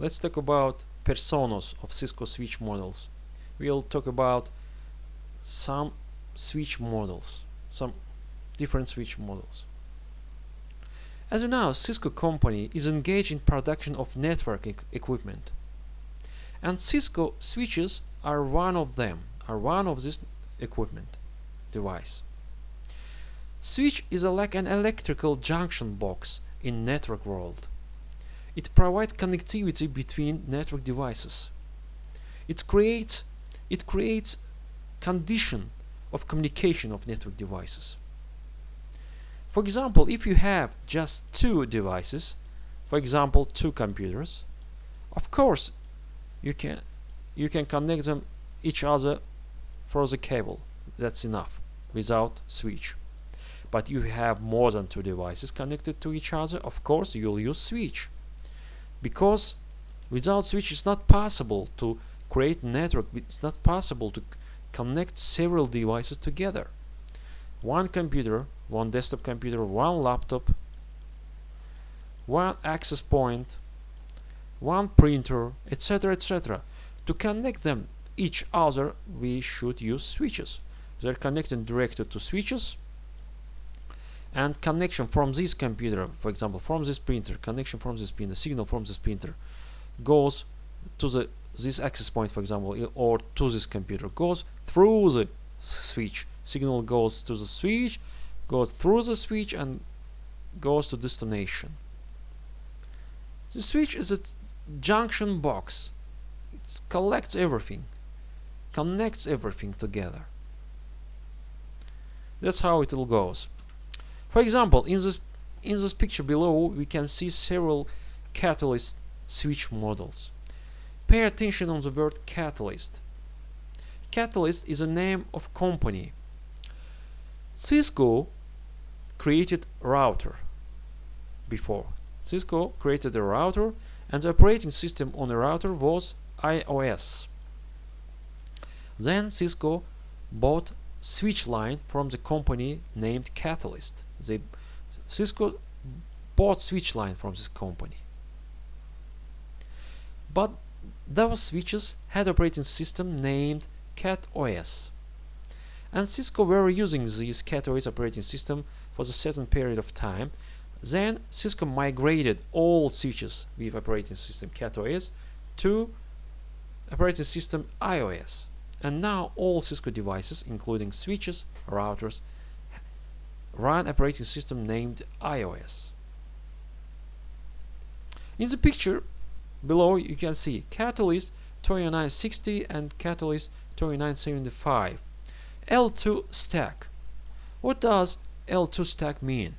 Let's talk about personas of Cisco switch models. We'll talk about some switch models, some different switch models. As you know, Cisco company is engaged in production of network equipment, and Cisco switches are one of them, are one of this equipment device. Switch is like an electrical junction box in network world. It provides connectivity between network devices. It creates condition of communication of network devices. For example, if you have just two devices, for example, two computers, of course you can connect them each other through the cable. That's enough without switch. But you have more than two devices connected to each other, of course you'll use switch, because without switch it's not possible to create network. It's not possible to connect several devices together. One computer, one desktop computer, one laptop, one access point, one printer, etc., etc. To connect them each other, we should use switches. They're connected directly to switches, and connection from this computer, for example, from this printer, connection from this printer, signal from this printer goes to this access point, for example, or to this computer, goes through the switch. Signal goes to the switch, goes through the switch, and goes to destination. The switch is a junction box. It collects everything, connects everything together. That's how it all goes. For example, in this picture below, we can see several catalyst switch models. Pay attention on the word catalyst. Catalyst is a name of company. Cisco created router before. Cisco created a router, and the operating system on the router was iOS. Then Cisco bought switch line from the company named Catalyst. Cisco bought switch line from this company. But those switches had operating system named CatOS. And Cisco were using this CatOS operating system for a certain period of time. Then Cisco migrated all switches with operating system CatOS to operating system iOS. And now all Cisco devices, including switches, routers, run operating system named iOS. In the picture below, you can see Catalyst 2960 and Catalyst 2975. L2 stack. What does L2 stack mean?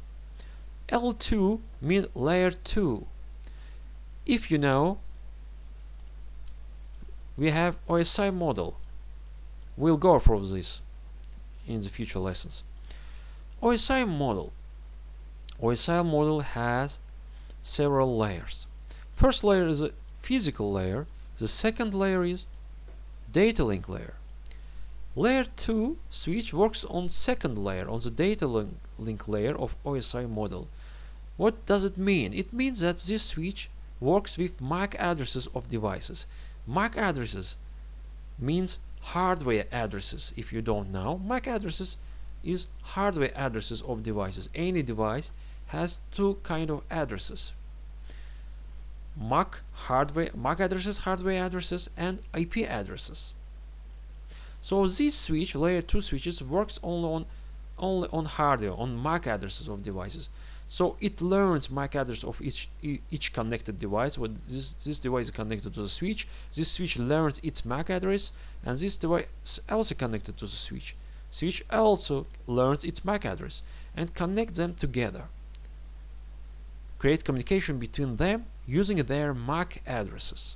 L2 means layer 2. If you know, we have OSI model. We'll go through this in the future lessons. OSI model has several layers. First layer is a physical layer. The second layer is data link layer. Layer 2 switch works on second layer, on the data link layer of OSI model. What does it mean? It means that this switch works with MAC addresses of devices. MAC addresses means hardware addresses. If you don't know, MAC addresses is hardware addresses of devices. Any device has two kind of addresses: MAC addresses, hardware addresses, and IP addresses. So this switch, layer 2 switches, works only on hardware, on MAC addresses of devices. So it learns MAC address of each connected device. When this device is connected to the switch, this switch learns its MAC address, and this device is also connected to the switch. Switch also learns its MAC address and connect them together. Create communication between them using their MAC addresses.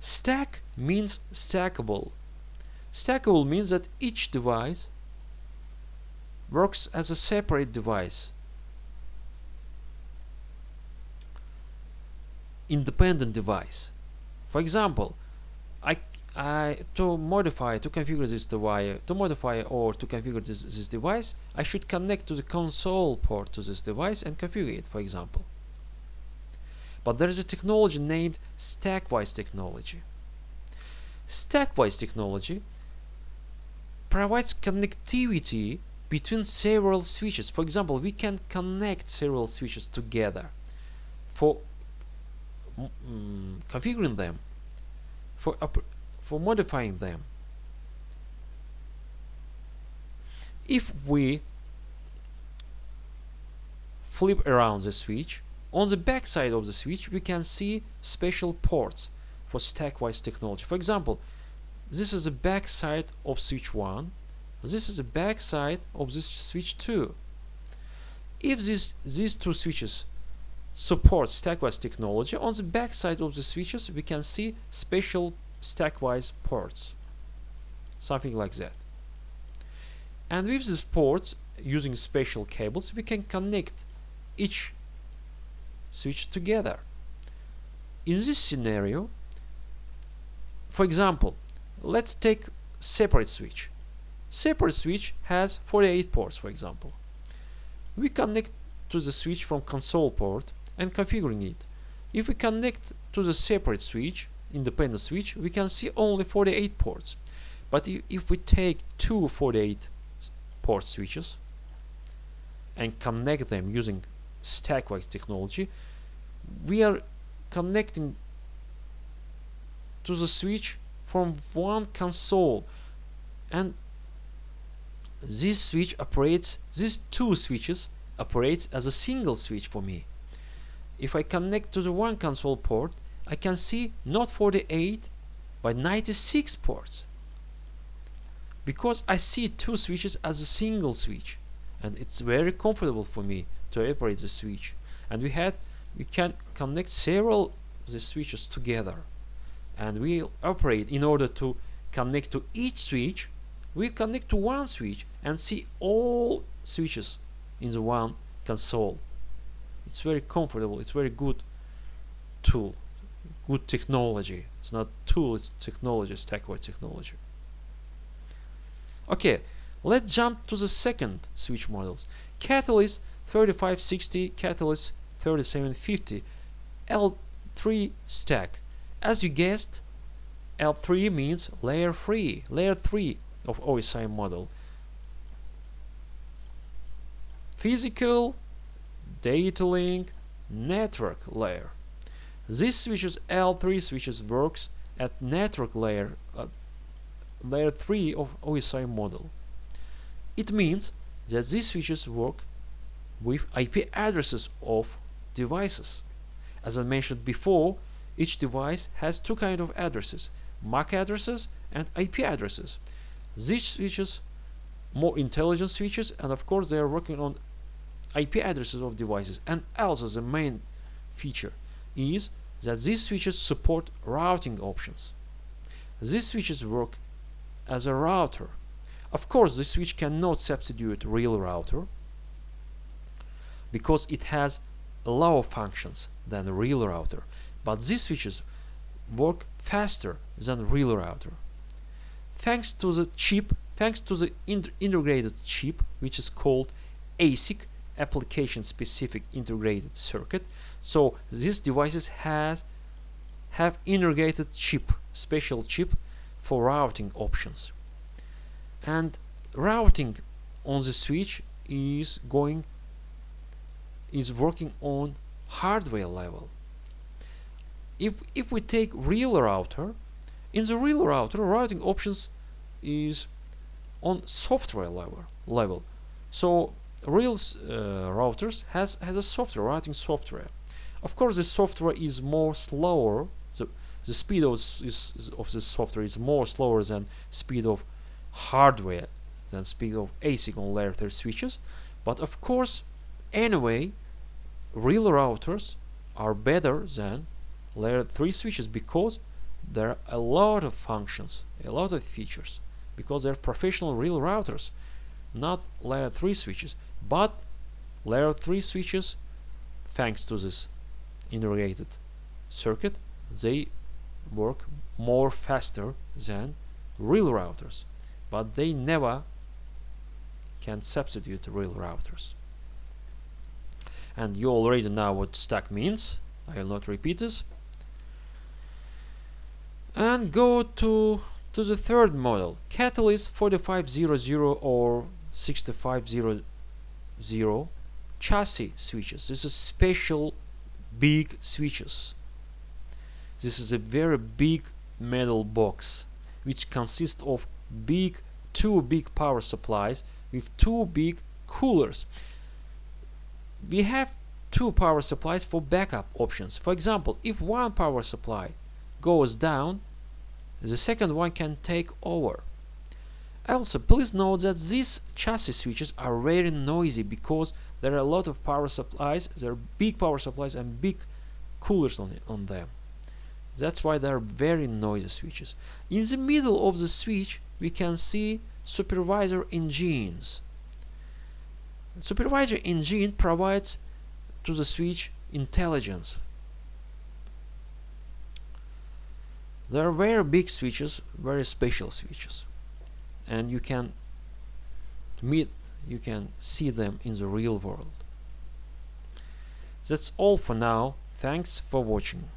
Stack means stackable. Stackable means that each device works as a separate device, independent device. For example, to configure this device, to configure this device, I should connect to the console port to this device and configure it, for example. But there is a technology named stackwise technology. Stackwise technology provides connectivity between several switches. For example, we can connect several switches together for configuring them, for modifying them. If we flip around the switch, on the back side of the switch we can see special ports for stackwise technology. For example, this is the back side of switch 1, this is the back side of this switch 2. If these two switches support stackwise technology, on the back side of the switches we can see special stackwise ports, something like that. And with these ports, using special cables, we can connect each switch together. In this scenario, for example, let's take separate switch. Separate switch has 48 ports, for example. We connect to the switch from console port and configuring it. If we connect to the separate switch, independent switch, we can see only 48 ports. But if we take two 48 port switches and connect them using stackwise technology, we are connecting to the switch from one console, and this switch operates, these two switches operates as a single switch for me. If I connect to the one console port, I can see not 48 but 96 ports, because I see two switches as a single switch, and it's very comfortable for me to operate the switch. And we can connect several the switches together, and we'll operate. In order to connect to each switch, we'll connect to one switch and see all switches in the one console. It's very comfortable, it's very good tool, good technology. It's not tool, it's technology, stackwise technology. Okay, let's jump to the second switch models. Catalyst 3560, Catalyst 3750, L3 stack. As you guessed, L3 means layer 3 of OSI model. Physical data link network layer. This switches, L3 switches, works at network layer, layer 3 of OSI model. It means that these switches work with IP addresses of devices. As I mentioned before, each device has two kinds of addresses: MAC addresses and IP addresses. These switches, more intelligent switches, and of course they are working on IP addresses of devices. And also the main feature is that these switches support routing options. These switches work as a router. Of course, the switch cannot substitute real router because it has lower functions than a real router, but these switches work faster than real router. Thanks to the chip, thanks to the integrated chip, which is called ASIC, application specific integrated circuit. So these devices have integrated chip, special chip for routing options. And routing on the switch is working on hardware level. If we take real router, in the real router, routing options is on software level. So real routers has a software, routing software. Of course, the software is more slower. The speed of the software is more slower than speed of hardware, than speed of ASIC on layer 3 switches. But of course, anyway, real routers are better than layer 3 switches because there are a lot of functions, a lot of features, because they're professional real routers, not layer 3 switches. But layer 3 switches, thanks to this integrated circuit, they work more faster than real routers, but they never can substitute real routers. And you already know what stack means. I will not repeat this. And go to the third model, Catalyst 4500 or 6500 chassis switches. This is special big switches. This is a very big metal box which consists of two big power supplies with two big coolers. We have two power supplies for backup options. For example, if one power supply goes down, the second one can take over. Also, please note that these chassis switches are very noisy because there are a lot of power supplies. There are big power supplies and big coolers on them. That's why they are very noisy switches. In the middle of the switch, we can see supervisor engines. The supervisor engine provides to the switch intelligence. They are very big switches, very special switches, and you can see them in the real world. That's all for now. Thanks for watching.